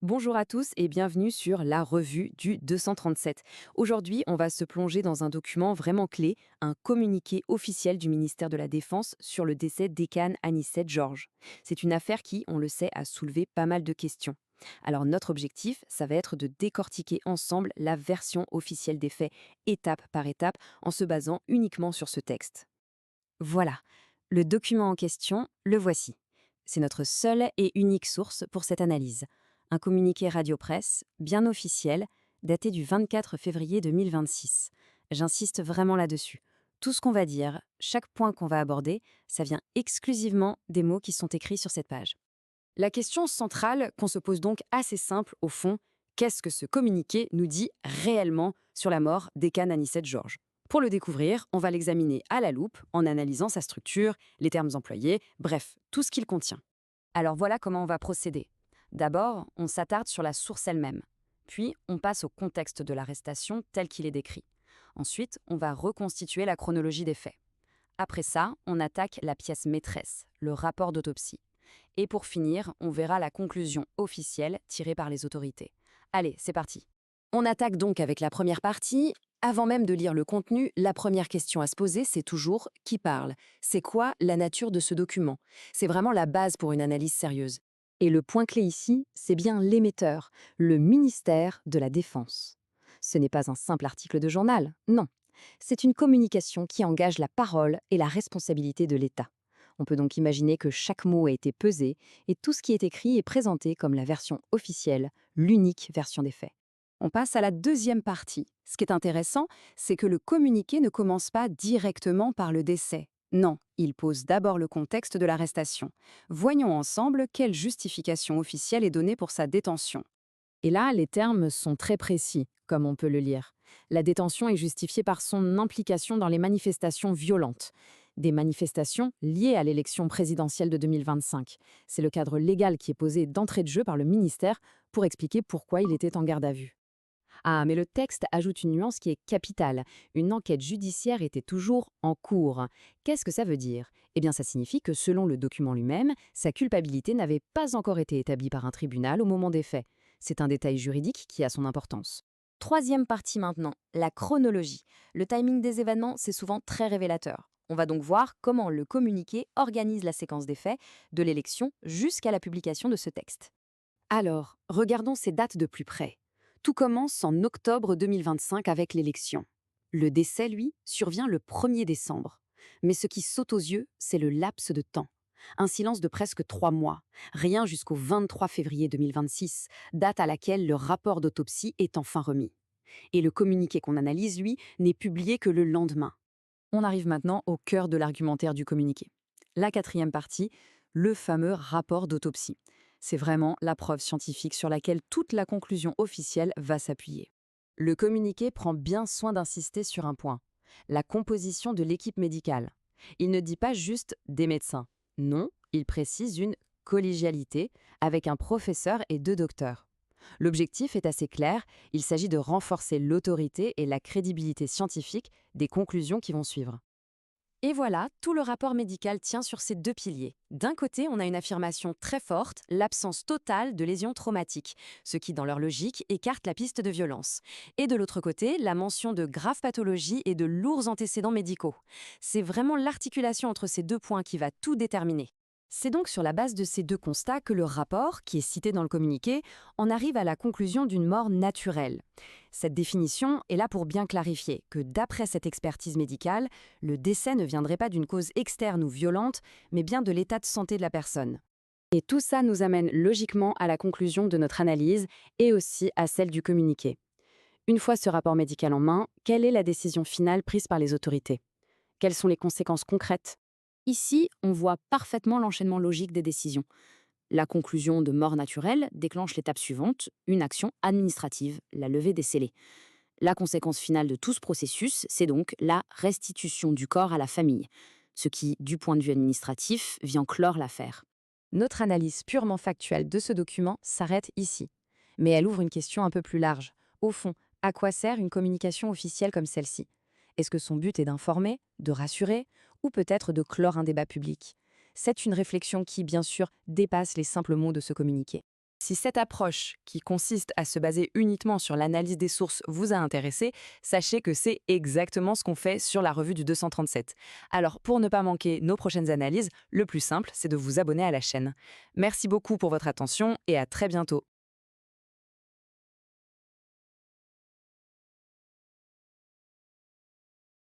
Bonjour à tous et bienvenue sur la revue du 237. Aujourd'hui, on va se plonger dans un document vraiment clé, un communiqué officiel du ministère de la Défense sur le décès d'Ekan Anicet Georges. C'est une affaire qui, on le sait, a soulevé pas mal de questions. Alors notre objectif, ça va être de décortiquer ensemble la version officielle des faits, étape par étape, en se basant uniquement sur ce texte. Voilà, le document en question, le voici. C'est notre seule et unique source pour cette analyse. Un communiqué radio-presse, bien officiel, daté du 24 février 2026. J'insiste vraiment là-dessus. Tout ce qu'on va dire, chaque point qu'on va aborder, ça vient exclusivement des mots qui sont écrits sur cette page. La question centrale qu'on se pose donc assez simple au fond, qu'est-ce que ce communiqué nous dit réellement sur la mort d'Ekan Anicet Georges? Pour le découvrir, on va l'examiner à la loupe en analysant sa structure, les termes employés, bref, tout ce qu'il contient. Alors voilà comment on va procéder. D'abord, on s'attarde sur la source elle-même. Puis, on passe au contexte de l'arrestation tel qu'il est décrit. Ensuite, on va reconstituer la chronologie des faits. Après ça, on attaque la pièce maîtresse, le rapport d'autopsie. Et pour finir, on verra la conclusion officielle tirée par les autorités. Allez, c'est parti. On attaque donc avec la première partie. Avant même de lire le contenu, la première question à se poser, c'est toujours qui parle? C'est quoi la nature de ce document? C'est vraiment la base pour une analyse sérieuse. Et le point clé ici, c'est bien l'émetteur, le ministère de la Défense. Ce n'est pas un simple article de journal, non. C'est une communication qui engage la parole et la responsabilité de l'État. On peut donc imaginer que chaque mot a été pesé et tout ce qui est écrit est présenté comme la version officielle, l'unique version des faits. On passe à la deuxième partie. Ce qui est intéressant, c'est que le communiqué ne commence pas directement par le décès. Non, il pose d'abord le contexte de l'arrestation. Voyons ensemble quelle justification officielle est donnée pour sa détention. Et là, les termes sont très précis, comme on peut le lire. La détention est justifiée par son implication dans les manifestations violentes. Des manifestations liées à l'élection présidentielle de 2025. C'est le cadre légal qui est posé d'entrée de jeu par le ministère pour expliquer pourquoi il était en garde à vue. Ah, mais le texte ajoute une nuance qui est capitale. Une enquête judiciaire était toujours en cours. Qu'est-ce que ça veut dire? Eh bien, ça signifie que selon le document lui-même, sa culpabilité n'avait pas encore été établie par un tribunal au moment des faits. C'est un détail juridique qui a son importance. Troisième partie maintenant, la chronologie. Le timing des événements, c'est souvent très révélateur. On va donc voir comment le communiqué organise la séquence des faits, de l'élection jusqu'à la publication de ce texte. Alors, regardons ces dates de plus près. Tout commence en octobre 2025 avec l'élection. Le décès, lui, survient le 1er décembre. Mais ce qui saute aux yeux, c'est le laps de temps. Un silence de presque 3 mois, rien jusqu'au 23 février 2026, date à laquelle le rapport d'autopsie est enfin remis. Et le communiqué qu'on analyse, lui, n'est publié que le lendemain. On arrive maintenant au cœur de l'argumentaire du communiqué. La quatrième partie, le fameux rapport d'autopsie. C'est vraiment la preuve scientifique sur laquelle toute la conclusion officielle va s'appuyer. Le communiqué prend bien soin d'insister sur un point, la composition de l'équipe médicale. Il ne dit pas juste des médecins. Non, il précise une collégialité avec un professeur et 2 docteurs. L'objectif est assez clair, il s'agit de renforcer l'autorité et la crédibilité scientifique des conclusions qui vont suivre. Et voilà, tout le rapport médical tient sur ces 2 piliers. D'un côté, on a une affirmation très forte, l'absence totale de lésions traumatiques, ce qui, dans leur logique, écarte la piste de violence. Et de l'autre côté, la mention de graves pathologies et de lourds antécédents médicaux. C'est vraiment l'articulation entre ces 2 points qui va tout déterminer. C'est donc sur la base de ces 2 constats que le rapport, qui est cité dans le communiqué, en arrive à la conclusion d'une mort naturelle. Cette définition est là pour bien clarifier que d'après cette expertise médicale, le décès ne viendrait pas d'une cause externe ou violente, mais bien de l'état de santé de la personne. Et tout ça nous amène logiquement à la conclusion de notre analyse et aussi à celle du communiqué. Une fois ce rapport médical en main, quelle est la décision finale prise par les autorités? Quelles sont les conséquences concrètes? Ici, on voit parfaitement l'enchaînement logique des décisions. La conclusion de mort naturelle déclenche l'étape suivante, une action administrative, la levée des scellés. La conséquence finale de tout ce processus, c'est donc la restitution du corps à la famille, ce qui, du point de vue administratif, vient clore l'affaire. Notre analyse purement factuelle de ce document s'arrête ici. Mais elle ouvre une question un peu plus large. Au fond, à quoi sert une communication officielle comme celle-ci? Est-ce que son but est d'informer, de rassurer, ou peut-être de clore un débat public? C'est une réflexion qui, bien sûr, dépasse les simples mots de ce communiqué. Si cette approche, qui consiste à se baser uniquement sur l'analyse des sources, vous a intéressé, sachez que c'est exactement ce qu'on fait sur la revue du 237. Alors, pour ne pas manquer nos prochaines analyses, le plus simple, c'est de vous abonner à la chaîne. Merci beaucoup pour votre attention et à très bientôt.